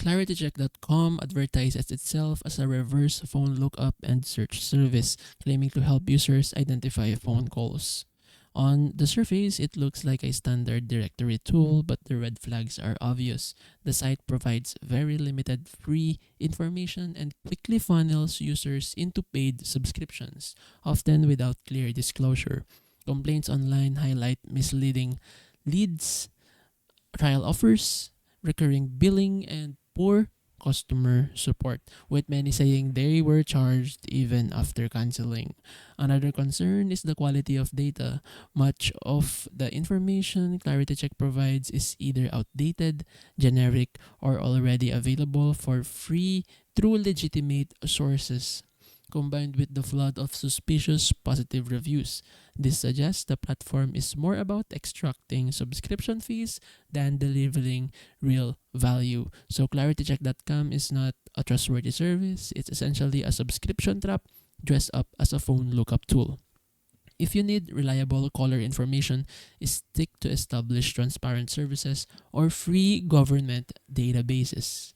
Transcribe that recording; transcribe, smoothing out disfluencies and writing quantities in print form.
ClarityCheck.com advertises itself as a reverse phone lookup and search service, claiming to help users identify phone calls. On the surface, it looks like a standard directory tool, but the red flags are obvious. The site provides very limited free information and quickly funnels users into paid subscriptions, often without clear disclosure. Complaints online highlight misleading leads, trial offers, recurring billing, and poor customer support, with many saying they were charged even after canceling. Another concern is the quality of data. Much of the information ClarityCheck provides is either outdated, generic, or already available for free through legitimate sources, combined with the flood of suspicious positive reviews. This suggests the platform is more about extracting subscription fees than delivering real value. So claritycheck.com is not a trustworthy service. It's essentially a subscription trap dressed up as a phone lookup tool. If you need reliable caller information, stick to established transparent services or free government databases.